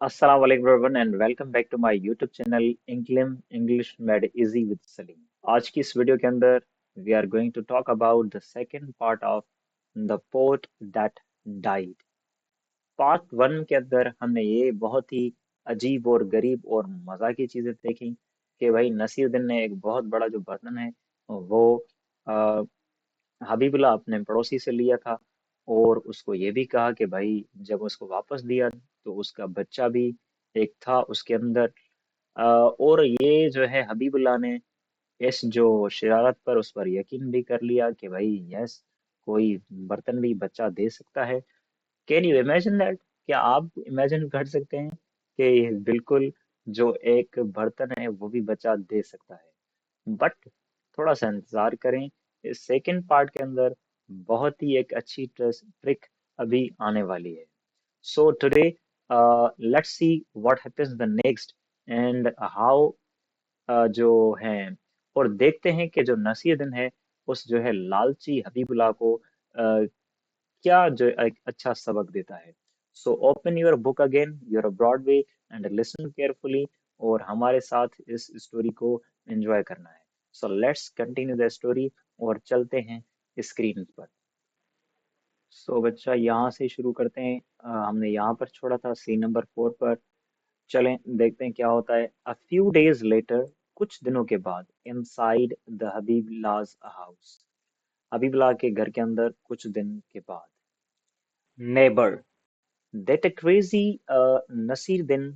Assalamu alaikum everyone and welcome back to my YouTube channel English Made Easy with Salim. आज की इस video के अंदर we are going to talk about the second part of the poet that died. Part one के अंदर हमने ये बहुत ही अजीब और गरीब और मजाकी चीजें देखी कि भाई नसीरुद्दीन ने एक बहुत बड़ा जो बर्तन है वो हबीबुल्लाह अपने पड़ोसी से लिया था और उसको ये भी कहा कि भाई जब उसको वापस दिया तो उसका बच्चा भी एक था उसके अंदर। और ये जो है हबीबुल्लाह ने इस जो शरारत पर उस पर यकीन भी कर लिया कि भाई यस कोई बर्तन भी बच्चा दे सकता है। Can you imagine that? क्या आप इमेजिन कर सकते हैं कि बिल्कुल जो एक बर्तन है वो भी बच्चा दे सकता है? बट थोड़ा सा इंतजार करें, इस सेकंड पार्ट के अंदर बहुत ही एक अच्छी ट्रिक अभी आने वाली है। So today let's see what happens the next and how जो है, और देखते हैं कि जो नसीरुद्दीन है उस जो है लालची हबीबुल्लाह को क्या जो एक अच्छा सबक देता है। So open your book again, your Broadway and listen carefully, और हमारे साथ इस स्टोरी को एंजॉय करना है। So let's continue the story और चलते हैं स्क्रीन पर। सो बच्चा यहाँ से शुरू करते हैं। हमने यहाँ पर छोड़ा था सीन नंबर 4 पर। चलें देखते हैं क्या होता है। अ फ्यू डेज लेटर, कुछ दिनों के बाद, इनसाइड द हबीबुल्लाह's हाउस, हबीबुल्लाह के घर के अंदर कुछ दिन के बाद। Neighbour, that a crazy Nasiruddin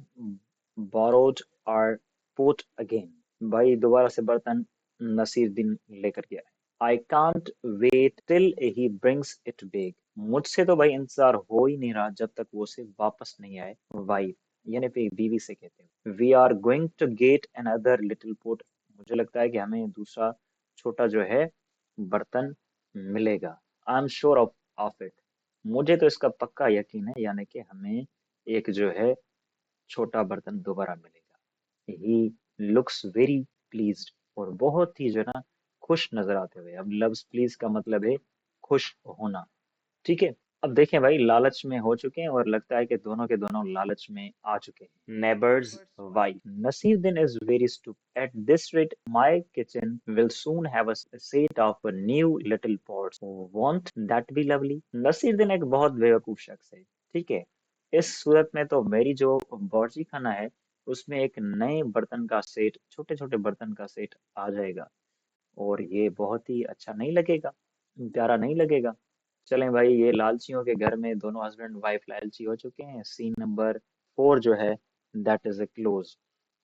borrowed our pot again. भाई दोबारा से बर्तन नसीरुद्दीन लेकर गया है। I can't wait till he brings it back. मुझसे तो भाई इंतजार हो ही नहीं रहा जब तक वो उसे वापस नहीं आए। वाइफ यानी फिर बीवी से कहते हैं, We are going to get another little pot. मुझे लगता है कि हमें दूसरा छोटा जो है बर्तन मिलेगा। I'm sure of it. मुझे तो इसका पक्का यकीन है, यानी कि हमें एक जो है छोटा बर्तन दोबारा मिलेगा। ही लुक्स वेरी प्लीज्ड, और बहुत ही जो है ना खुश नजर आते हुए। अब लव्स प्लीज का मतलब है खुश होना, ठीक है। अब देखें भाई लालच में हो चुके हैं और लगता है कि दोनों के दोनों लालच में आ चुके हैं। Neighbours wife, Nasiruddin is very stupid. At this rate, my kitchen will soon have a set of new little pots. Won't that be lovely? Nasiruddin एक बहुत बेवकूफ शख्स है, ठीक है। इस सूरत में तो मेरी जो बावर्ची खाना है उसमें एक नए बर्तन का सेट, छोटे छोटे बर्तन का सेट आ जाएगा, और ये बहुत ही अच्छा नहीं लगेगा, प्यारा नहीं लगेगा। चलें भाई, ये लालचियों के घर में दोनों हस्बैंड वाइफ लालची हो चुके हैं। सीन नंबर 4 जो है दैट इज ए क्लोज।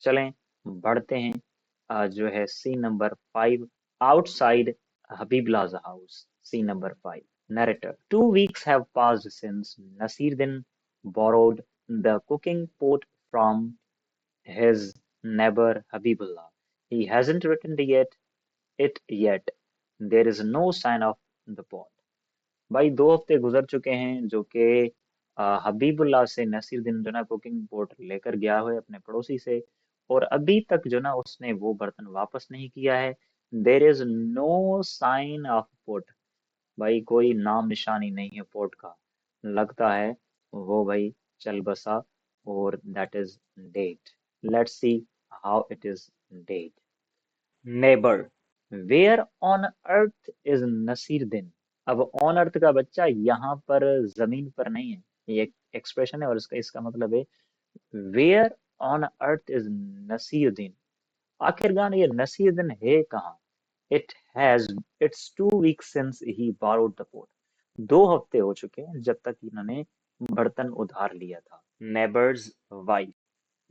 चलें बढ़ते हैं। जो है सीन नंबर 5, आउटसाइड हबीबलाज house. Scene number 5, narrator. 2 weeks have passed since Nasiruddin borrowed the cooking pot from his neighbor Habibullah. He hasn't written it yet. There is no sign of the pot. भाई 2 हफ्ते गुजर चुके हैं जो कि हबीबुल्लाह से नसीरुद्दीन जो ना कुकिंग पोट लेकर गया है अपने पड़ोसी से, और अभी तक जो ना उसने वो बर्तन वापस नहीं किया है। There is no sign of pot, भाई कोई नाम निशानी नहीं है पोर्ट का। लगता है वो भाई चल बसा, और that is date. Let's see how it is date. Neighbour, where on earth is Nasiruddin? अब ऑन अर्थ का बच्चा यहाँ पर जमीन पर नहीं है, ये एक एक्सप्रेशन है और इसका इसका मतलब है where on earth is Nasiruddin. आखिरकार ये नसीरुद्दीन है कहाँ? It has it's 2 weeks since he borrowed the pot. 2 हफ्ते हो चुके हैं जब तक इन्होंने बर्तन उधार लिया था। Neighbours wife,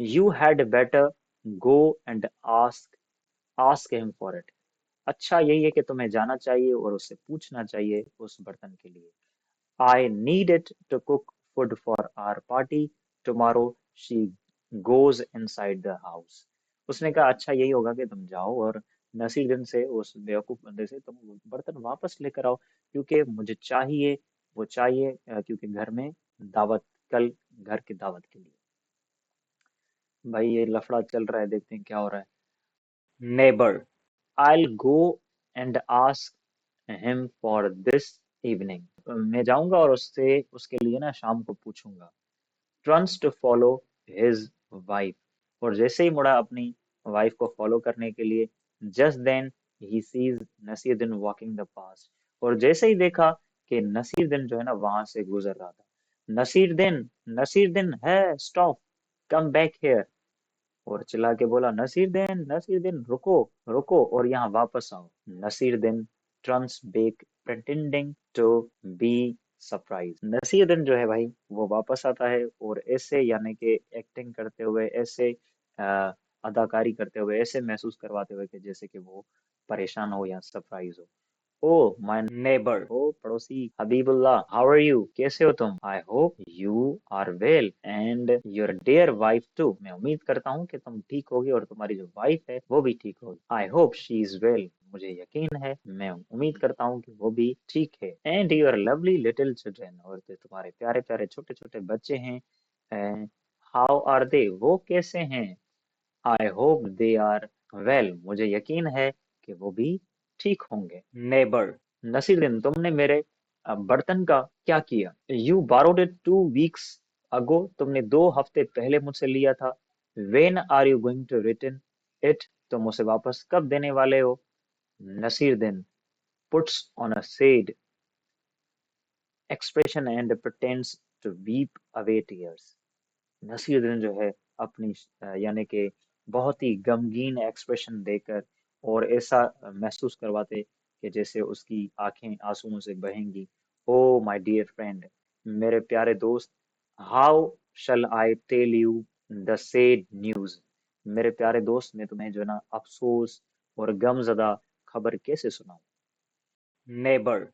you had better go and ask him for it. अच्छा यही है कि तुम्हें जाना चाहिए और उससे पूछना चाहिए उस बर्तन के लिए। I need it to cook food for our party tomorrow, she goes inside the house. उसने कहा अच्छा यही होगा कि तुम जाओ और नसीरुद्दीन से, उस बेवकूफ बंदे से, तुम वो बर्तन वापस लेकर आओ, क्योंकि मुझे चाहिए, वो चाहिए, क्योंकि घर में दावत, कल घर की दावत के लिए। भाई ये लफड़ा चल रहा है, देखते हैं क्या हो रहा है। Neighbour, I'll go and ask him for this evening. मैं जाऊंगा और उससे उसके लिए ना शाम को पूछूंगा। Runs to follow. his wife. और जैसे ही मुड़ा अपनी वाइफ को फॉलो करने के लिए, just then he sees Naseeruddin walking the past. और जैसे ही देखा कि नसीरुद्दीन जो है ना वहां से गुजर रहा था, नसीरुद्दीन, नसीरुद्दीन है, स्टॉप, कम बैक हियर, और चिल्ला के बोला, नसीरुद्दीन, नसीरुद्दीन, रुको, रुको और यहाँ वापस आओ। Nasiruddin turns back pretending to be surprise. Nasiruddin जो है भाई वो वापस आता है और ऐसे यानी कि एक्टिंग करते हुए, ऐसे अदाकारी करते हुए, ऐसे महसूस करवाते हुए कि जैसे कि वो परेशान हो या सरप्राइज हो। Oh, my neighbor, ओ पड़ोसी हबीबुल्लाह, how are you? कैसे हो तुम? I hope you are well and your dear wife too. मैं उम्मीद करता हूँ कि तुम ठीक होगी और तुम्हारी जो वाइफ है वो भी ठीक होगी। I hope she is well. मुझे यकीन है, मैं उम्मीद करता हूँ कि वो भी ठीक है। And your lovely little children, और जो तुम्हारे प्यारे प्यारे छोटे छोटे बच्चे हैं, how are they? वो कैसे हैं? I hope they are well, मुझे यकीन है कि वो भी ठीक होंगे। नेबर, नसीरुद्दीन, तुमने मेरे बर्तन का क्या किया? You borrowed it 2 weeks ago, तुमने 2 हफ्ते पहले मुझसे लिया था। When are you going to return it, तुम उसे वापस कब देने वाले हो? Nasiruddin puts on a sad expression and pretends to weep away tears. Nasiruddin जो है अपनी यानी कि बहुत ही गमगीन एक्सप्रेशन देकर और ऐसा महसूस करवाते कि जैसे उसकी आंखें आंसुओं से बहेंगी। ओ माय डियर फ्रेंड, मेरे प्यारे दोस्त, how shall I tell you the sad news, मेरे प्यारे दोस्त मैं तुम्हें जो है ना अफसोस और गमजदा खबर कैसे सुनाऊं? Neighbour,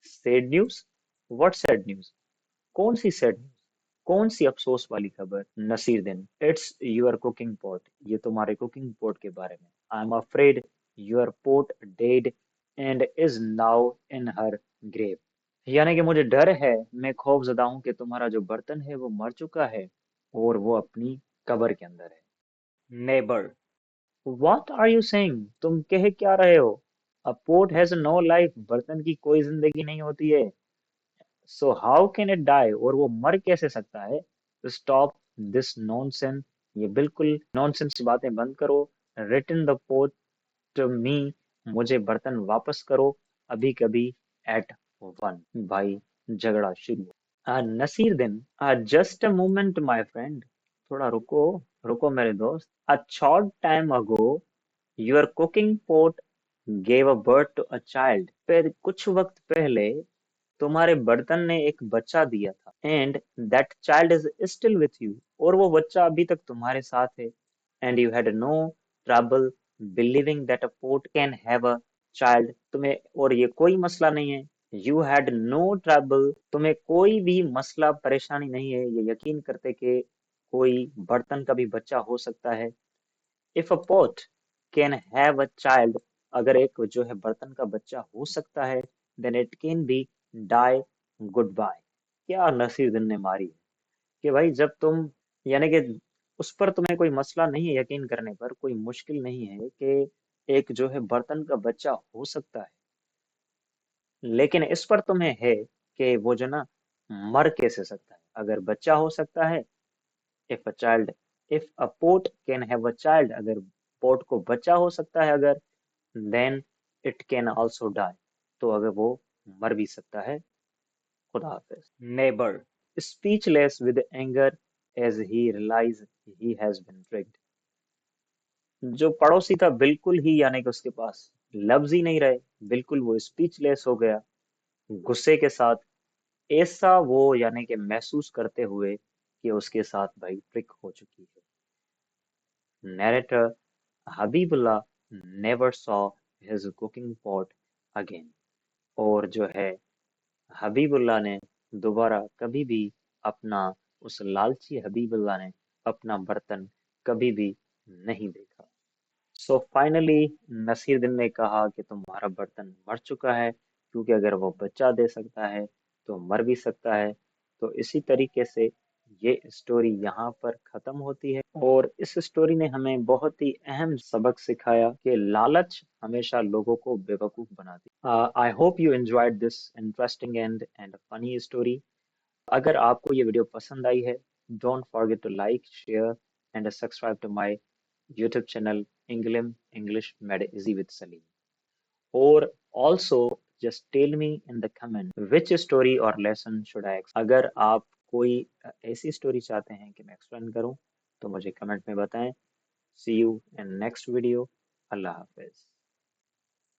sad news, what sad news? कौन सी सैड न्यूज, कौन सी अफसोस वाली खबर? Nasiruddin, it's your cooking pot, ये तुम्हारे कुकिंग पॉट के बारे में। I am afraid your pot dead and is now in her grave, यानी कि मुझे डर है, मैं खौफजदा हूं कि तुम्हारा जो बर्तन है वो मर चुका है और वो अपनी कब्र के अंदर है। Neighbour, what are you saying, तुम कह क्या रहे हो? A pot has no life, बर्तन की कोई जिंदगी नहीं होती है। So how can it die, और वो मर कैसे सकता है? स्टॉप दिस नॉनसेंस, ये बिल्कुल नॉनसेंस की बातें बंद करो। Return the pot to me, मुझे बर्तन वापस करो अभी कभी एट 1। भाई झगड़ा शुरू। Nasiruddin, just a moment my friend, थोड़ा रुको, रुको मेरे दोस्त। A short time ago your cooking pot gave a birth to a child, फिर कुछ वक्त पहले तुम्हारे बर्तन ने एक बच्चा दिया था। And that child is still with you, और वो बच्चा अभी तक तुम्हारे साथ है। And you had no trouble believing that a pot can have a child, तुम्हें और ये कोई मसला नहीं है। यू हैड नो ट्रबल, तुम्हें कोई भी मसला परेशानी नहीं है ये यकीन करते कि कोई बर्तन का भी बच्चा हो सकता है। If a pot can have a child, अगर एक जो है बर्तन का बच्चा हो सकता है, then it can be die goodbye. क्या नसीरुद्दीन ने मारी है कि भाई जब तुम यानी कि उस पर तुम्हें कोई मसला नहीं है, यकीन करने पर कोई मुश्किल नहीं है कि एक जो है बर्तन का बच्चा हो सकता है, लेकिन इस पर तुम्हें है कि वो जो ना मर कैसे सकता है? अगर बच्चा हो सकता है, if a child, if a pot can have a child, अगर पोट को बच्चा हो सकता है अगर, then it can also die, तो अगर वो मर भी सकता है। खुदा हाफिज। Neighbour, speechless with anger as he realise he has been tricked, जो पड़ोसी था बिल्कुल ही यानी कि उसके पास लफ्ज ही नहीं रहे, बिल्कुल वो स्पीचलेस हो गया गुस्से के साथ, ऐसा वो यानी कि महसूस करते हुए कि उसके साथ भाई ट्रिक हो चुकी है। Narrator Habibullah never saw his cooking pot again, और जो है हबीबुल्लाह ने दोबारा कभी भी अपना, उस लालची हबीबुल्लाह ने अपना बर्तन कभी भी नहीं देखा। सो फाइनली नसीरुद्दीन ने कहा कि तुम्हारा बर्तन मर चुका है, क्योंकि अगर वो बच्चा दे सकता है तो मर भी सकता है। तो इसी तरीके से ये स्टोरी यहाँ पर खत्म होती है, और इस स्टोरी ने हमें बहुत ही अहम सबक सिखाया कि लालच हमेशा लोगों को बेवकूफ बनाती है। I hope you enjoyed this interesting and funny story. अगर आपको ये वीडियो पसंद आई है Don't forget to like, share, and subscribe to my YouTube channel, English Made Easy with Salim. Or also just tell me in the comment which story or lesson should I explain. अगर आप कोई ऐसी story चाहते हैं कि मैं explain करूं तो मुझे कमेंट में बताएं. See you in next video. Allah Hafiz.